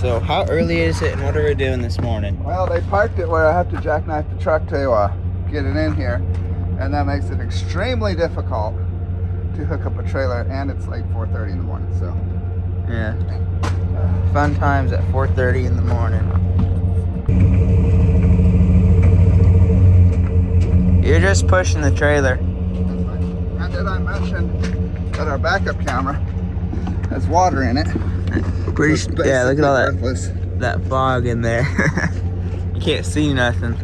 So how early is it and what are we doing this morning? Well, they parked it where I have to jackknife the truck to get it in here, and that makes it extremely difficult to hook up a trailer, and it's like 4:30 in the morning, so. Yeah. Fun times at 4:30 in the morning. You're just pushing the trailer. And did I mention that our backup camera has water in it? Yeah, look at all worthless. that fog in there. You can't see nothing.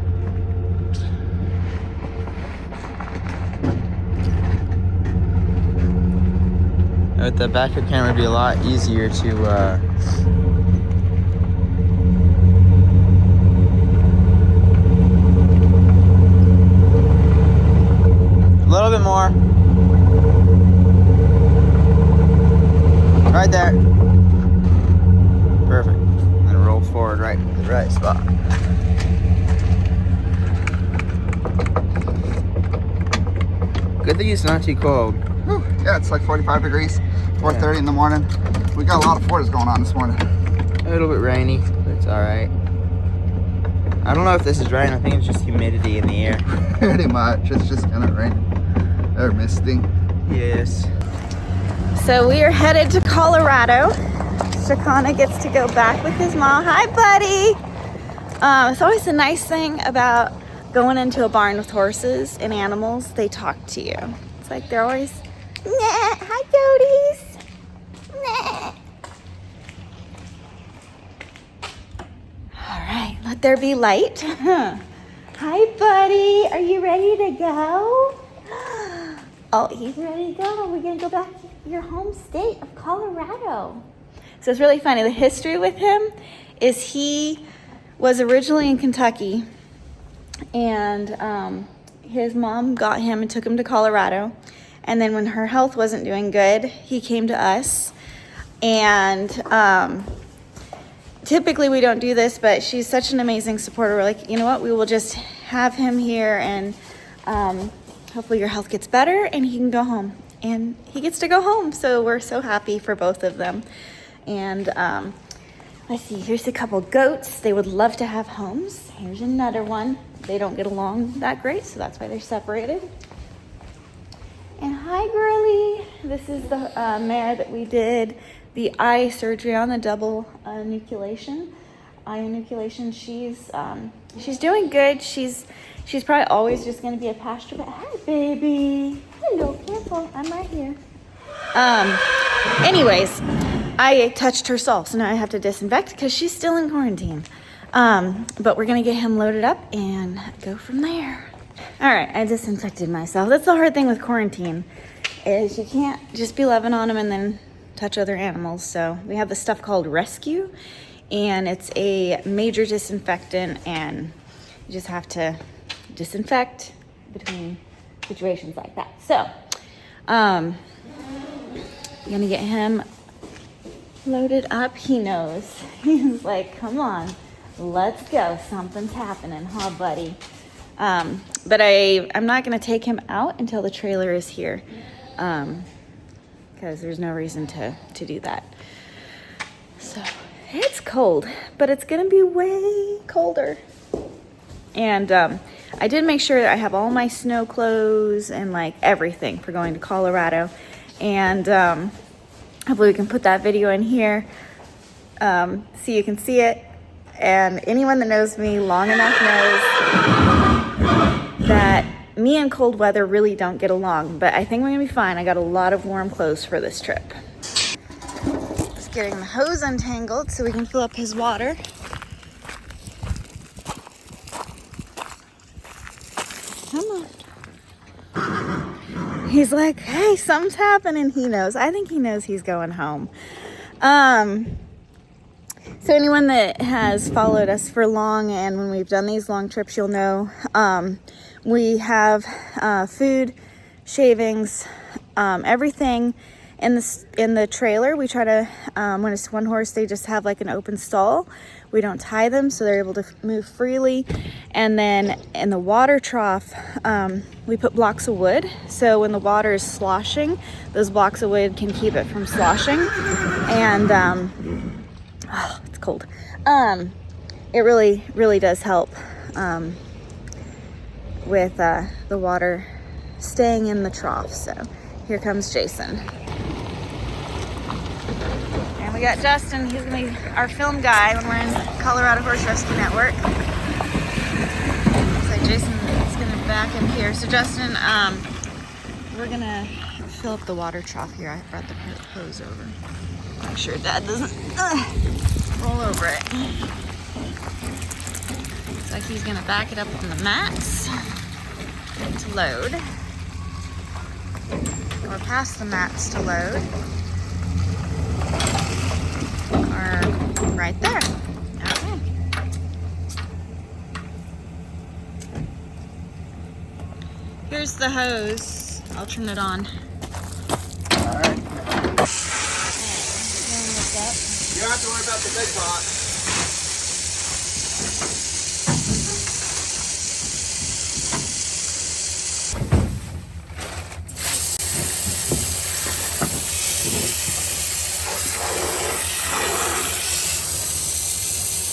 With the backup camera, it'd be a lot easier to a little bit more. Right there. Perfect. And then roll forward right to the right spot. Good thing it's not too cold. Whew. Yeah, it's like 45 degrees, 4:30 in the morning. We got a lot of forties going on this morning. A little bit rainy, but it's alright. I don't know if this is rain. I think it's just humidity in the air. Pretty much. It's just gonna rain. Or misting. Yes. So we are headed to Colorado. Shakana gets to go back with his mom. Hi, buddy. It's always a nice thing about going into a barn with horses and animals. They talk to you. It's like they're always, nah, hi, Jodies. Nah. All right, let there be light. Hi, buddy. Are you ready to go? Oh, he's ready to go. We're going to go back to your home state of Colorado. So it's really funny. The history with him is he was originally in Kentucky, and his mom got him and took him to Colorado. And then when her health wasn't doing good, he came to us. And typically we don't do this, but she's such an amazing supporter. We're like, you know what? We will just have him here, and hopefully your health gets better and he can go home. And he gets to go home. So we're so happy for both of them. And let's see, here's a couple goats. They would love to have homes. Here's another one. They don't get along that great, so that's why they're separated. And hi, girlie. This is the mare that we did the eye surgery on, the double enucleation. Eye enucleation. She's doing good. She's probably always just going to be a pasture. But hi, baby. Hello, careful. I'm right here. Anyways, I touched her soul, so now I have to disinfect because she's still in quarantine. But we're going to get him loaded up and go from there. All right, I disinfected myself. That's the hard thing with quarantine, is you can't just be loving on them and then touch other animals. So we have this stuff called Rescue, and it's a major disinfectant, and you just have to disinfect between situations like that. So I'm gonna get him loaded up. He knows. He's like, come on, let's go. Something's happening, huh, buddy? But I'm not gonna take him out until the trailer is here, because there's no reason to do that. So it's cold, but it's gonna be way colder. And I did make sure that I have all my snow clothes and like everything for going to Colorado. And hopefully we can put that video in here so you can see it. And anyone that knows me long enough knows that me and cold weather really don't get along. But I think we're gonna be fine. I got a lot of warm clothes for this trip. Just getting the hose untangled so we can fill up his water. Come on. He's like, hey, something's happening. He knows. I think he knows he's going home. So anyone that has followed us for long, and when we've done these long trips, you'll know we have food, shavings, everything in the trailer. We try to, when it's one horse, they just have like an open stall. We don't tie them, so they're able to move freely. And then in the water trough, we put blocks of wood. So when the water is sloshing, those blocks of wood can keep it from sloshing. And it's cold. It really, really does help with the water staying in the trough. So here comes Jason. And we got Justin. He's gonna be our film guy when we're in Colorado Horse Rescue Network. So Jason is gonna back in here. So Justin, we're gonna fill up the water trough here. I brought the hose over. Make sure Dad doesn't roll over it. Looks like he's gonna back it up on the mats to load. Or past the mats to load. Or right there. Okay. Here's the hose. I'll turn it on. All right. You don't have to worry about the big pot.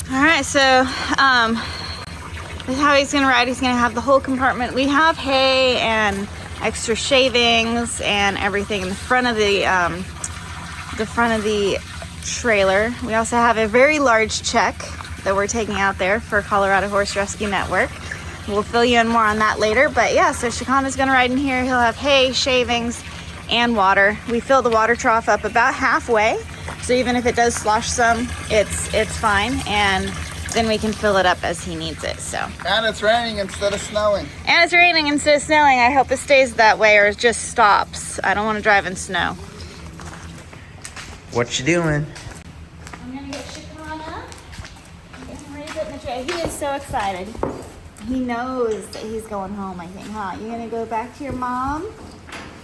All right, so this is how he's gonna ride. He's gonna have the whole compartment. We have hay and extra shavings and everything in the front of the trailer. We also have a very large check that we're taking out there for Colorado Horse Rescue Network. We'll fill you in more on that later. But yeah, so Shakana's gonna ride in here. He'll have hay, shavings, and water. We fill the water trough up about halfway. So even if it does slosh some, it's fine. And then we can fill it up as he needs it, so. And it's raining instead of snowing. And it's raining instead of snowing. I hope it stays that way or it just stops. I don't want to drive in snow. What you doing? I'm gonna get Shekinah and get him ready to put in the tray. He is so excited. He knows that he's going home, I think, huh? You gonna go back to your mom?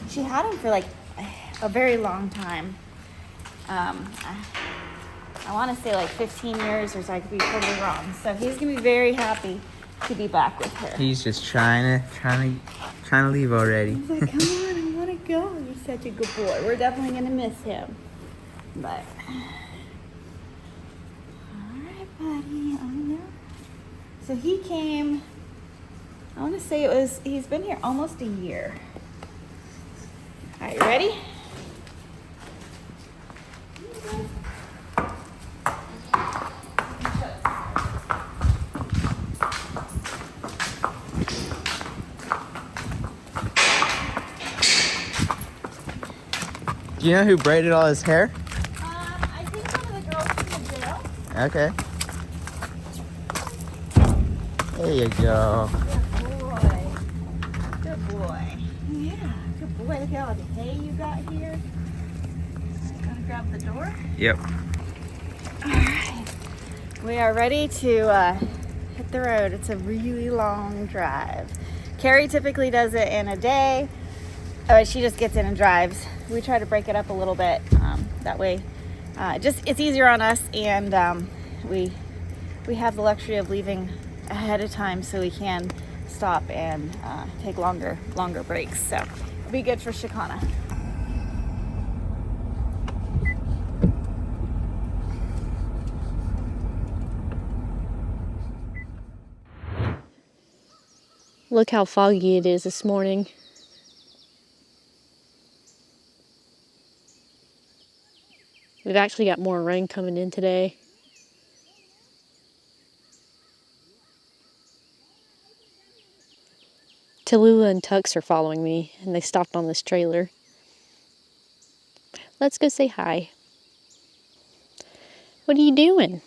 She had him for like a very long time. I want to say like 15 years or so. I could be totally wrong. So he's gonna be very happy to be back with her. He's just trying to leave already. He's like, come on, I want to go. You're such a good boy. We're definitely gonna miss him. But all right, buddy. I know. So he came. I want to say he's been here almost a year. All right, you ready? Do you know who braided all his hair? I think one of the girls from the jail. Okay. There you go. Good boy. Good boy. Yeah, good boy. Look at all the hay you got here. Gonna grab the door. Yep. All right. We are ready to hit the road. It's a really long drive. Carrie typically does it in a day. Oh, she just gets in and drives. We try to break it up a little bit. That way, it's easier on us, and we have the luxury of leaving ahead of time, so we can stop and take longer breaks. So it'll be good for Shakana. Look how foggy it is this morning. We've actually got more rain coming in today. Tallulah and Tux are following me, and they stopped on this trailer. Let's go say hi. What are you doing?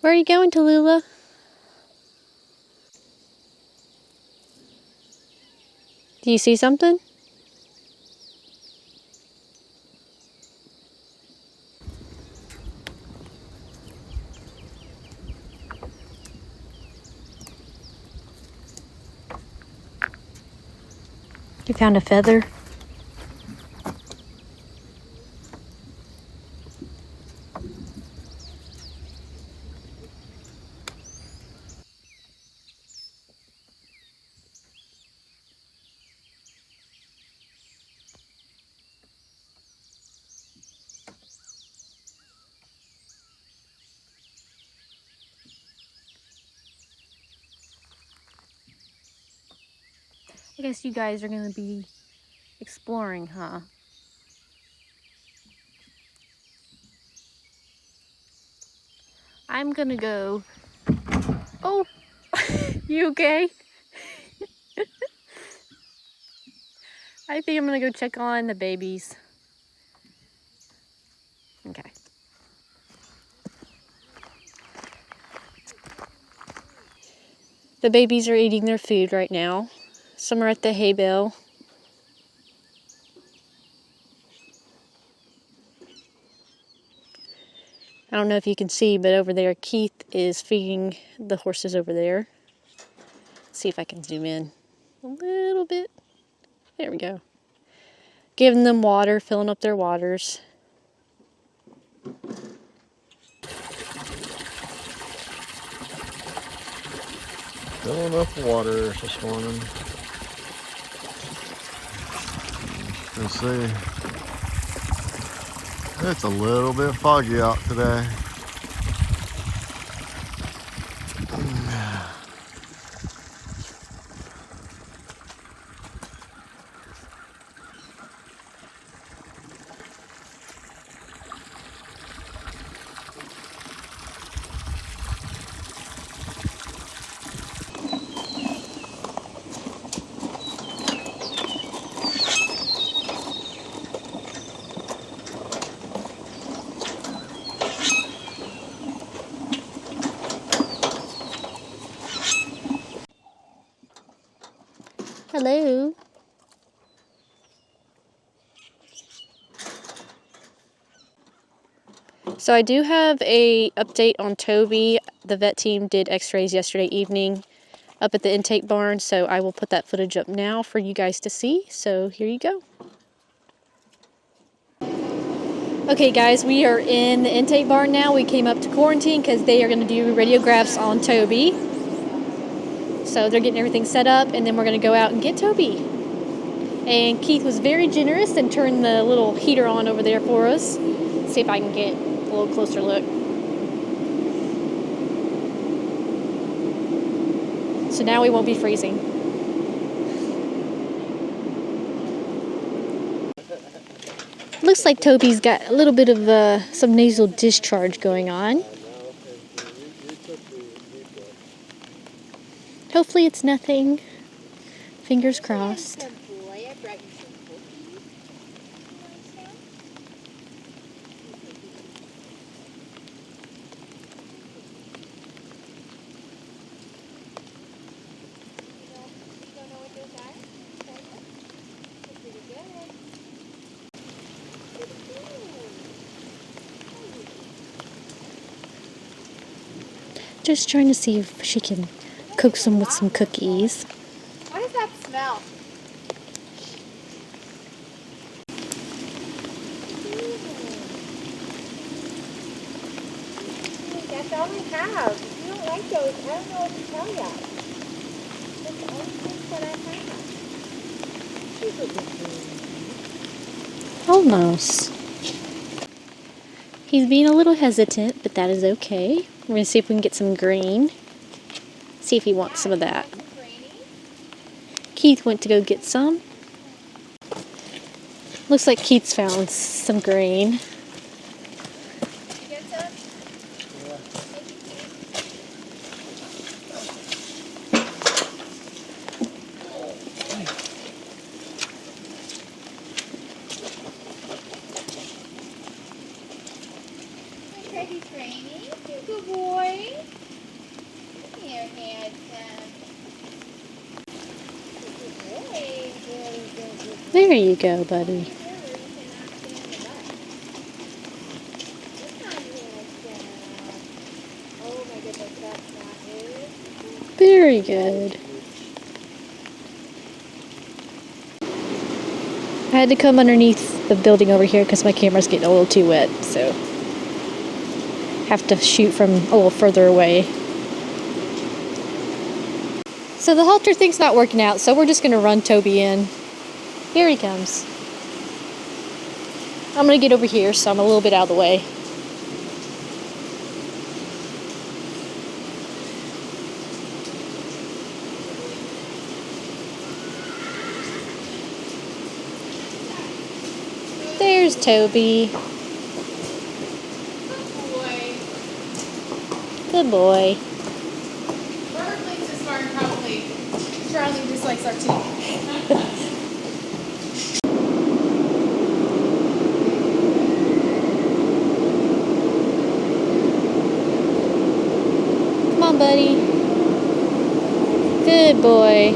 Where are you going, Tallulah? Do you see something? You found a feather? I guess you guys are gonna be exploring, huh? I'm gonna go. Oh, you okay? I think I'm gonna go check on the babies. Okay. The babies are eating their food right now. Some are at the hay bale. I don't know if you can see, but over there, Keith is feeding the horses over there. Let's see if I can zoom in a little bit. There we go. Giving them water, filling up their waters. Filling up the water this morning. Let's see. It's a little bit foggy out today. Hello. So I do have a update on Toby. The vet team did x-rays yesterday evening up at the intake barn, so I will put that footage up now for you guys to see. So here you go. Okay guys, we are in the intake barn now. We came up to quarantine because they are going to do radiographs on Toby. So they're getting everything set up, and then we're going to go out and get Toby. And Keith was very generous and turned the little heater on over there for us. Let's see if I can get a little closer look. So now we won't be freezing. Looks like Toby's got a little bit of some nasal discharge going on. Hopefully it's nothing. Fingers crossed. Just trying to see if she can coax them with some cookies. What does that smell? That's all we have. If you don't like those, I don't know what to tell you. That's the only thing that I have. Almost. He's being a little hesitant, but that is okay. We're going to see if we can get some green. See if he wants some of that. Keith went to go get some. Looks like Keith's found some green. Good boy. Here, handsome. There you go, buddy. Very good. I had to come underneath the building over here because my camera's getting a little too wet, so have to shoot from a little further away. So the halter thing's not working out, so we're just going to run Toby in. Here he comes. I'm going to get over here, so I'm a little bit out of the way. There's Toby. Good boy. Bird thinks this farm probably strongly dislikes our team. Come on, buddy. Good boy.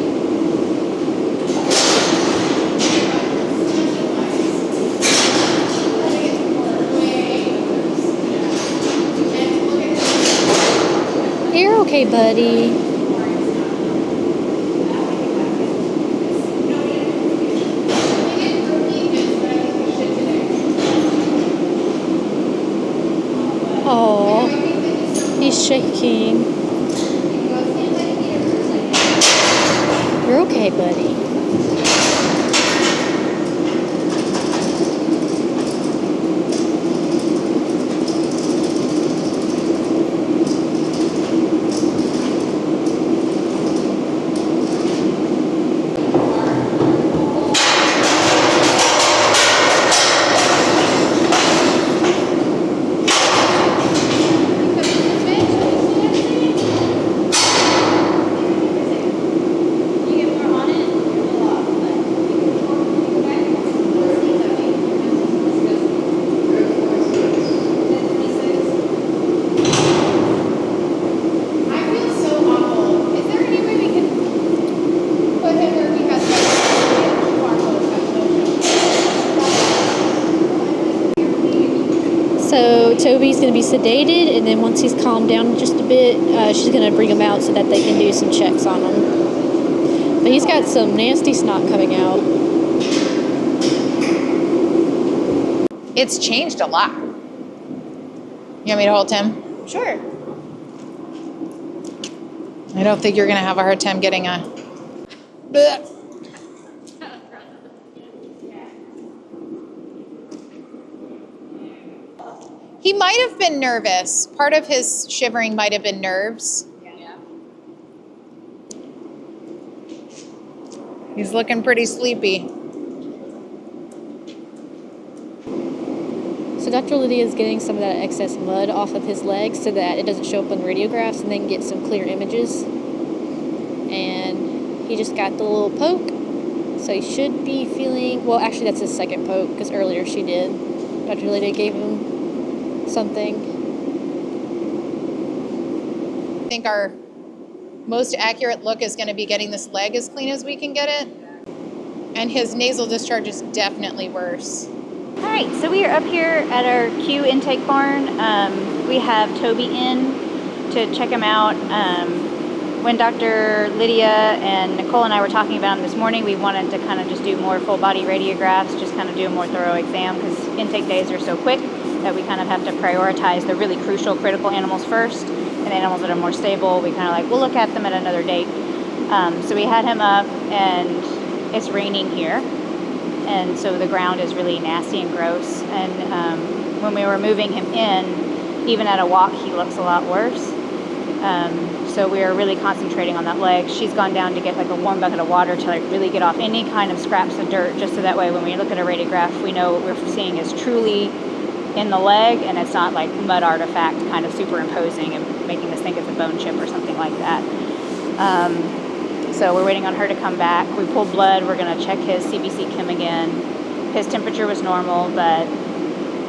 You're okay, buddy. Oh, he's shaking. You're okay, buddy. So Toby's going to be sedated, and then once he's calmed down just a bit, she's going to bring him out so that they can do some checks on him. But he's got some nasty snot coming out. It's changed a lot. You want me to hold him? Sure. I don't think you're going to have a hard time getting a... Blech. He might have been nervous. Part of his shivering might have been nerves. Yeah. He's looking pretty sleepy. So Dr. Lydia is getting some of that excess mud off of his legs so that it doesn't show up on the radiographs, and then get some clear images. And he just got the little poke, so he should be feeling, well, actually that's his second poke, because earlier she did. Dr. Lydia gave him something. I think our most accurate look is going to be getting this leg as clean as we can get it. And his nasal discharge is definitely worse. All right, so we are up here at our Q intake barn. We have Toby in to check him out. When Dr. Lydia and Nicole and I were talking about him this morning, we wanted to kind of just do more full body radiographs, just kind of do a more thorough exam, because intake days are so quick that we kind of have to prioritize the really crucial, critical animals first, and the animals that are more stable, we kind of like, we'll look at them at another date. So we had him up, and it's raining here, and so the ground is really nasty and gross, and when we were moving him in, even at a walk, he looks a lot worse. So we are really concentrating on that leg. She's gone down to get like a warm bucket of water to like really get off any kind of scraps of dirt, just so that way when we look at a radiograph, we know what we're seeing is truly in the leg, and it's not like mud artifact kind of superimposing and making us think it's a bone chip or something like that. So we're waiting on her to come back. We pulled blood. We're going to check his CBC chem again. His temperature was normal, but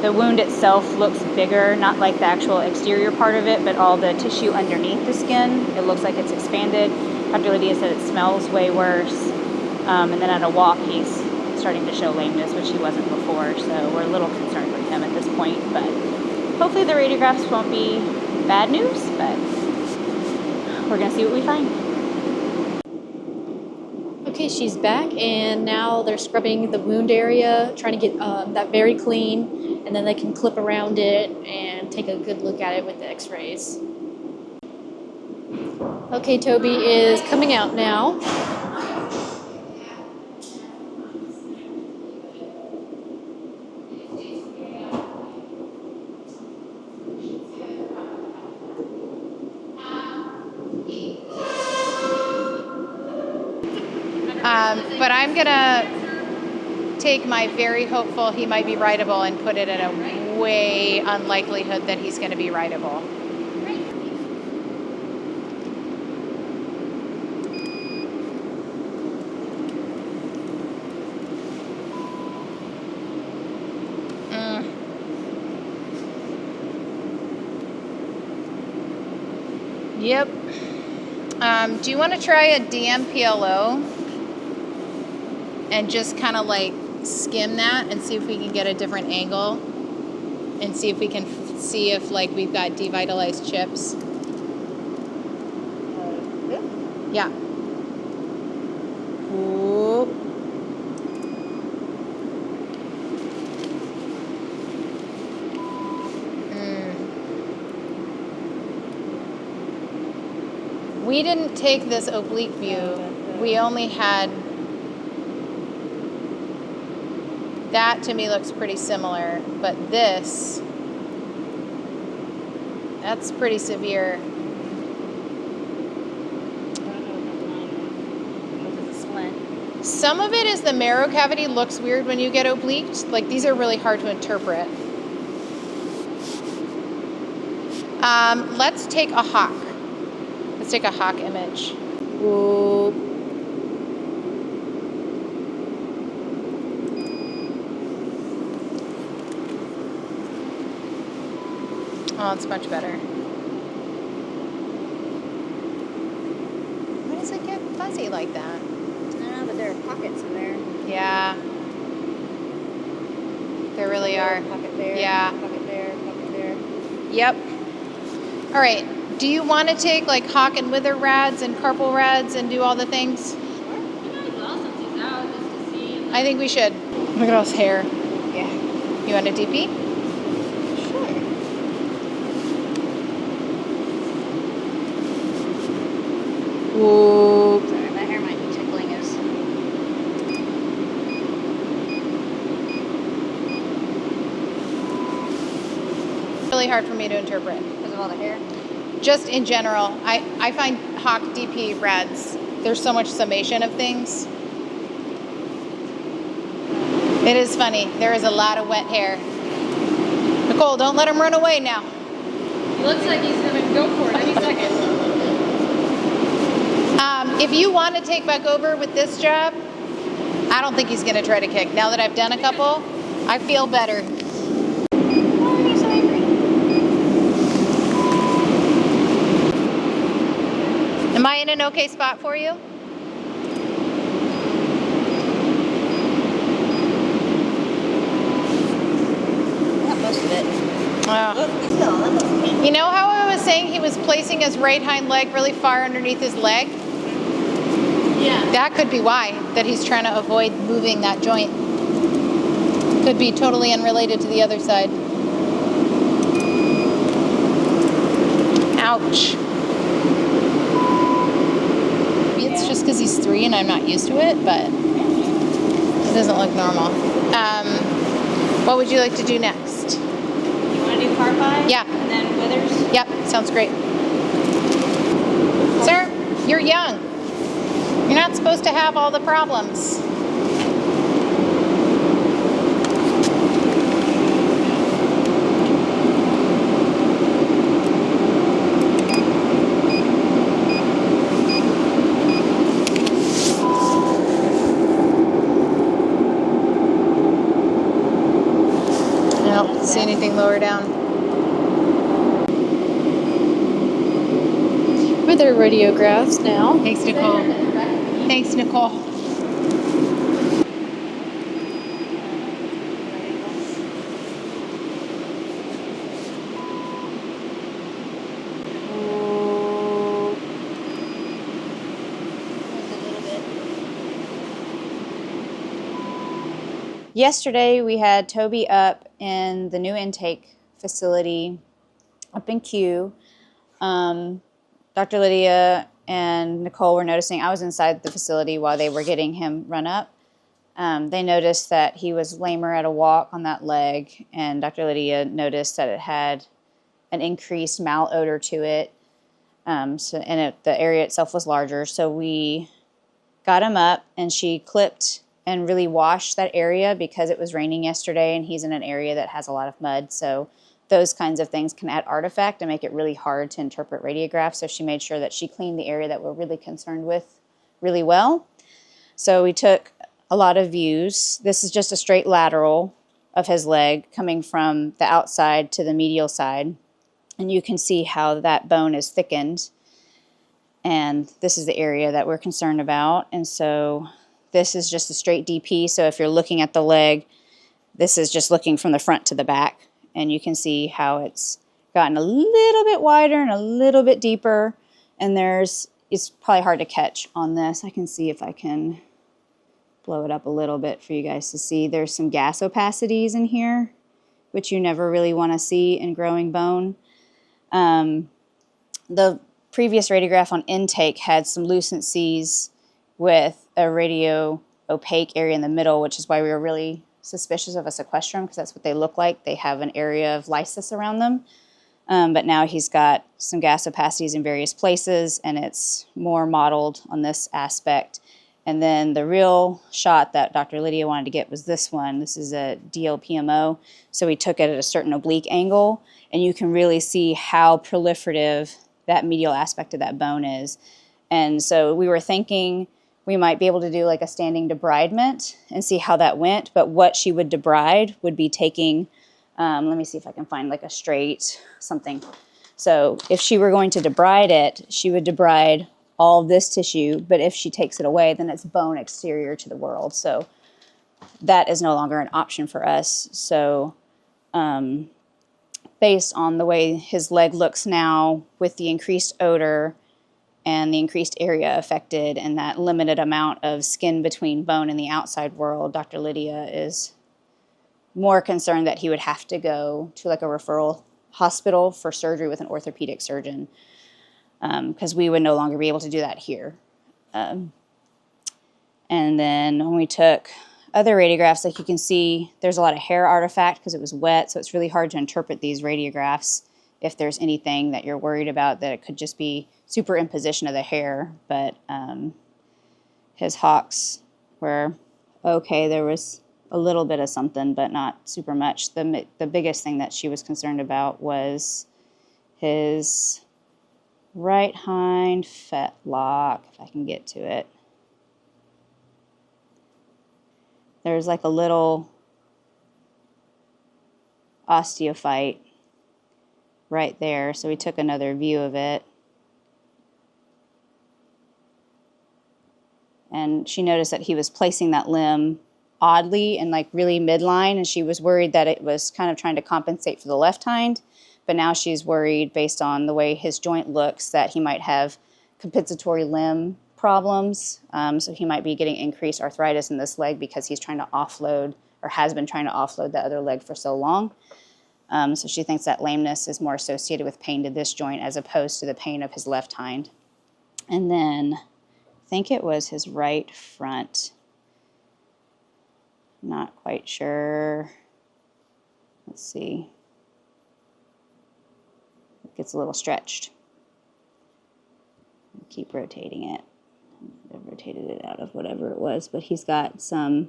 the wound itself looks bigger, not like the actual exterior part of it, but all the tissue underneath the skin. It looks like it's expanded. Dr. Lydia said it smells way worse. And then at a walk, he's starting to show lameness, which he wasn't before. So we're a little concerned with him at this point. But hopefully the radiographs won't be bad news, but we're going to see what we find. Okay, she's back, and now they're scrubbing the wound area, trying to get that very clean, and then they can clip around it and take a good look at it with the x-rays. Okay, Toby is coming out now. But I'm gonna take my very hopeful he might be rideable and put it in a way unlikelihood that he's going to be rideable. Yep. Do you want to try a DMPLO and just kind of like skim that and see if we can get a different angle and see if we can see if like we've got devitalized chips? Yeah. Whoop. We didn't take this oblique view. We only had, that to me looks pretty similar, but this, that's pretty severe. Some of it is the marrow cavity looks weird when you get obliqued. Like these are really hard to interpret. Let's take a hawk. Let's take a hawk image. Whoa. Oh, it's much better. Why does it get fuzzy like that? I don't know, but there are pockets in there. Yeah. There really are. Pocket there. Yeah. Pocket there. Pocket there. Yep. All right. Do you want to take like hawk and wither rads and carpal rads and do all the things? I think we should. Look at all his hair. Yeah. You want a DP? Sure. Whoa. Sorry, my hair might be tickling us. Really hard for me to interpret. Because of all the hair? Just in general, I find hawk DP rads, there's so much summation of things. It is funny. There is a lot of wet hair. Nicole, don't let him run away now. He looks like he's gonna go for it any second. If you want to take back over with this job, I don't think he's going to try to kick. Now that I've done a couple, I feel better. Why are you so angry? Am I in an okay spot for you? Not most of it. Wow. You know how I was saying he was placing his right hind leg really far underneath his leg? Yeah. That could be why, that he's trying to avoid moving that joint. Could be totally unrelated to the other side. Ouch. Maybe it's just because he's 3 and I'm not used to it, but it doesn't look normal. What would you like to do next? You want to do carpi? Yeah. And then withers? Yep, sounds great. Sir, you're young. You're not supposed to have all the problems. I don't see anything lower down. With their radiographs now. Thanks, Nicole. Thanks, Nicole. Yesterday, we had Toby up in the new intake facility up in Q. Dr. Lydia and Nicole were noticing, I was inside the facility while they were getting him run up. They noticed that he was lamer at a walk on that leg, and Dr. Lydia noticed that it had an increased malodor to it, the area itself was larger. So we got him up, and she clipped and really wash that area because it was raining yesterday and he's in an area that has a lot of mud. So those kinds of things can add artifact and make it really hard to interpret radiographs. So she made sure that she cleaned the area that we're really concerned with really well. So we took a lot of views. This is just a straight lateral of his leg coming from the outside to the medial side. And you can see how that bone is thickened. And this is the area that we're concerned about. And so this is just a straight DP. So if you're looking at the leg, this is just looking from the front to the back. And you can see how it's gotten a little bit wider and a little bit deeper. And it's probably hard to catch on this. I can see if I can blow it up a little bit for you guys to see. There's some gas opacities in here, which you never really want to see in growing bone. The previous radiograph on intake had some lucencies with a radio opaque area in the middle, which is why we were really suspicious of a sequestrum, because that's what they look like. They have an area of lysis around them. But now he's got some gas opacities in various places, and it's more modeled on this aspect. And then the real shot that Dr. Lydia wanted to get was this one. This is a DLPMO. So we took it at a certain oblique angle, and you can really see how proliferative that medial aspect of that bone is. And so we were thinking we might be able to do like a standing debridement and see how that went. But what she would debride would be taking, let me see if I can find like a straight something. So if she were going to debride it, she would debride all of this tissue, but if she takes it away, then it's bone exterior to the world. So that is no longer an option for us. So based on the way his leg looks now with the increased odor and the increased area affected and that limited amount of skin between bone and the outside world, Dr. Lydia is more concerned that he would have to go to like a referral hospital for surgery with an orthopedic surgeon, because we would no longer be able to do that here. And then when we took other radiographs, like you can see, there's a lot of hair artifact because it was wet, so it's really hard to interpret these radiographs if there's anything that you're worried about, that it could just be superimposition of the hair. But his hocks were okay. There was a little bit of something, but not super much. The biggest thing that she was concerned about was his right hind fetlock, if I can get to it. There's like a little osteophyte right there, so we took another view of it. And she noticed that he was placing that limb oddly and like really midline, and she was worried that it was kind of trying to compensate for the left hind. But now she's worried, based on the way his joint looks, that he might have compensatory limb problems. So he might be getting increased arthritis in this leg because he's trying to offload, or has been trying to offload, the other leg for so long. So she thinks that lameness is more associated with pain to this joint as opposed to the pain of his left hind. And then I think it was his right front. Not quite sure. Let's see. Gets a little stretched. Keep rotating it. I've rotated it out of whatever it was, but he's got some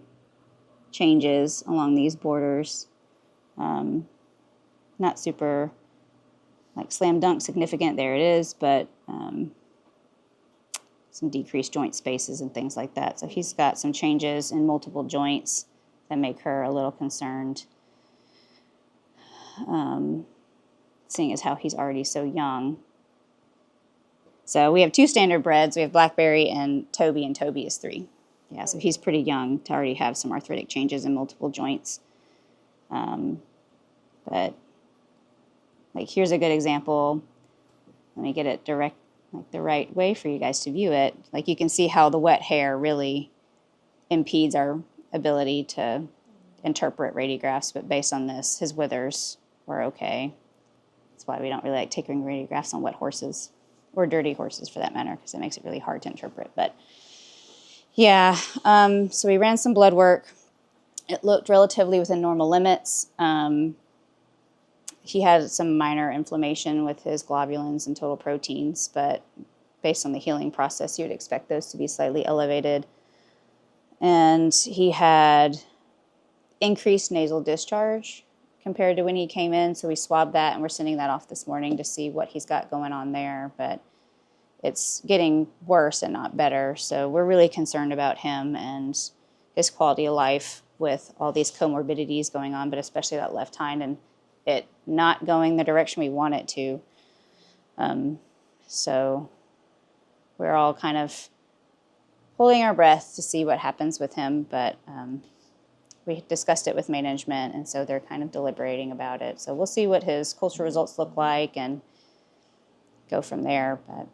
changes along these borders. Not super like slam dunk significant, there it is, but some decreased joint spaces and things like that. So he's got some changes in multiple joints that make her a little concerned. Seeing as how he's already so young. So we have 2 standard breds. We have Blackberry and Toby is 3. Yeah, so he's pretty young to already have some arthritic changes in multiple joints. But like, here's a good example. Let me get it direct, like the right way for you guys to view it. Like, you can see how the wet hair really impedes our ability to interpret radiographs, but based on this, his withers were okay. That's why we don't really like taking radiographs on wet horses, or dirty horses for that matter, because it makes it really hard to interpret. But yeah, so we ran some blood work. It looked relatively within normal limits. He had some minor inflammation with his globulins and total proteins, but based on the healing process, you would expect those to be slightly elevated. and he had increased nasal discharge compared to when he came in. So we swabbed that, and we're sending that off this morning to see what he's got going on there. But it's getting worse and not better. So we're really concerned about him and his quality of life with all these comorbidities going on, but especially that left hind and it not going the direction we want it to. So we're all kind of holding our breath to see what happens with him, but we discussed it with management, and so they're kind of deliberating about it. So we'll see what his culture results look like and go from there. But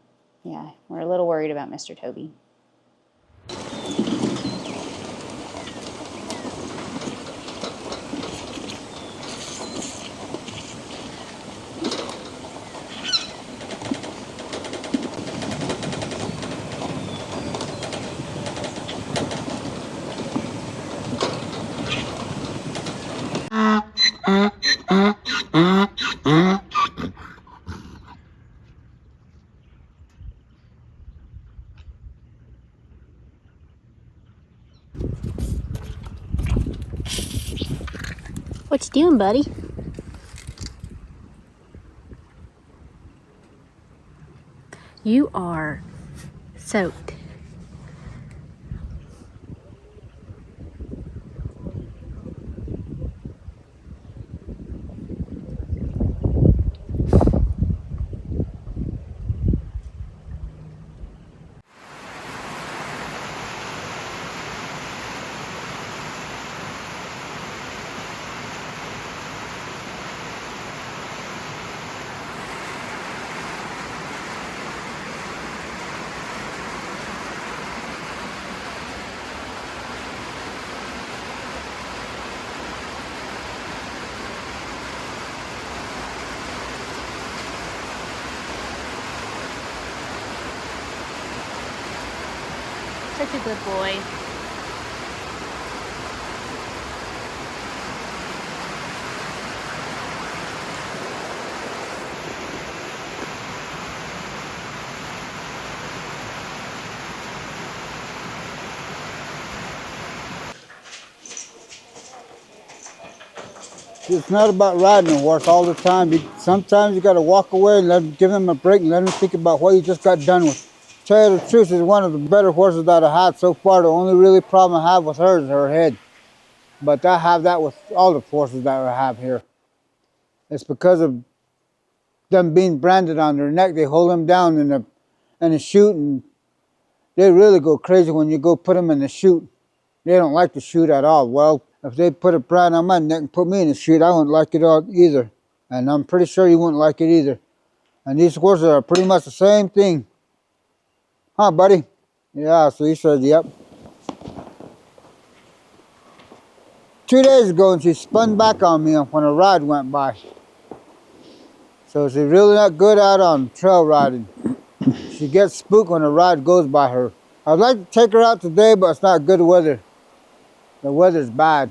yeah, we're a little worried about Mr. Toby. What you doing, buddy? You are soaked. Such a good boy. It's not about riding a horse all the time. Sometimes you got to walk away and give them a break and let them think about what you just got done with. Tell you the truth, is one of the better horses that I had so far. The only really problem I have with her is her head. But I have that with all the horses that I have here. It's because of them being branded on their neck. They hold them down in the chute, and they really go crazy when you go put them in the chute. They don't like the chute at all. Well, if they put a brand on my neck and put me in the chute, I wouldn't like it either. And I'm pretty sure you wouldn't like it either. And these horses are pretty much the same thing. Huh, buddy? Yeah, so he said, yep. 2 days ago, and she spun back on me when a ride went by. So she's really not good out on trail riding. She gets spooked when a ride goes by her. I'd like to take her out today, but it's not good weather. The weather's bad.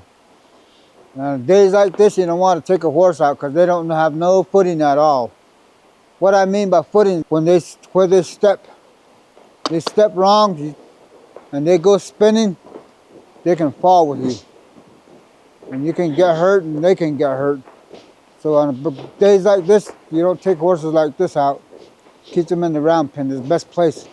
And days like this, you don't want to take a horse out because they don't have no footing at all. What I mean by footing, where they step wrong and they go spinning, they can fall with you. And you can get hurt and they can get hurt. So on days like this, you don't take horses like this out. Keep them in the round pen, it's the best place.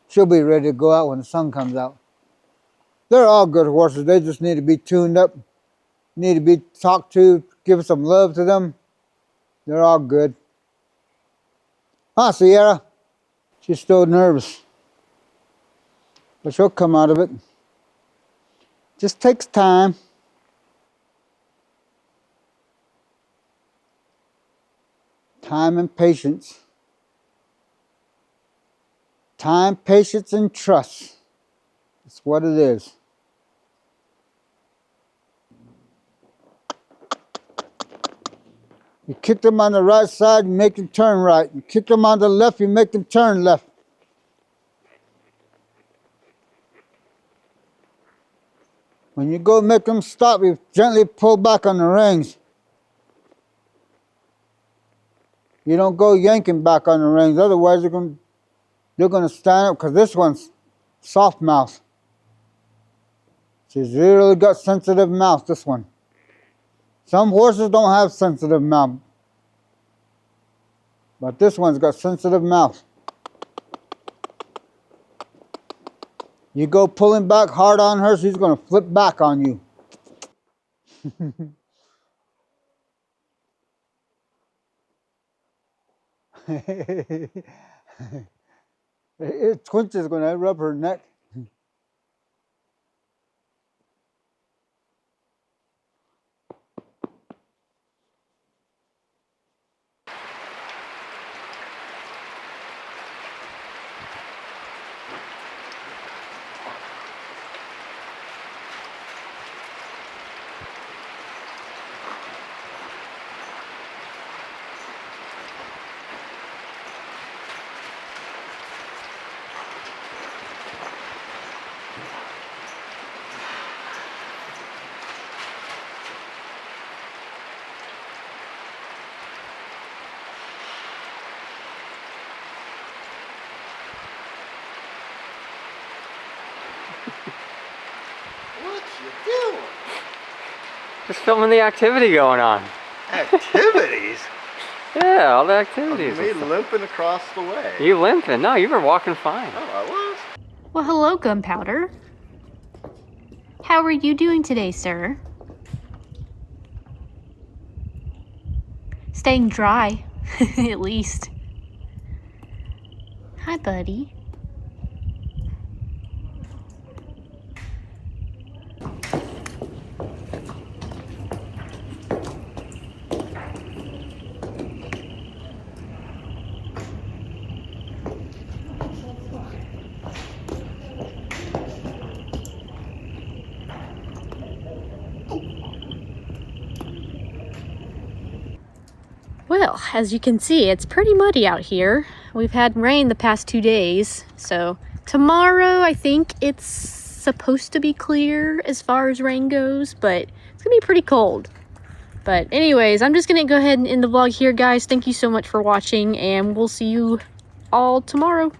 She'll be ready to go out when the sun comes out. They're all good horses. They just need to be tuned up, need to be talked to, give some love to them. They're all good. Huh, Sierra? She's still nervous, but she'll come out of it. Just takes time. Time and patience. Time, patience, and trust. That's what it is. You kick them on the right side, you make them turn right. You kick them on the left, you make them turn left. When you go make them stop, you gently pull back on the reins. You don't go yanking back on the reins, otherwise they're gonna stand up, because this one's soft mouth. She's really got sensitive mouth, this one. Some horses don't have sensitive mouth, but this one's got sensitive mouth. You go pulling back hard on her, she's gonna flip back on you. It twinges when I rub her neck. What you doing? Just filming the activity going on. Activities? Yeah, all the activities. Me limping across the way. You limping? No, you were walking fine. Oh, I was? Well, hello, Gunpowder. How are you doing today, sir? Staying dry, at least. Hi, buddy. Well, as you can see, it's pretty muddy out here. We've had rain the past 2 days, so tomorrow I think it's supposed to be clear as far as rain goes, but it's gonna be pretty cold. But anyways, I'm just gonna go ahead and end the vlog here, guys. Thank you so much for watching, and we'll see you all tomorrow.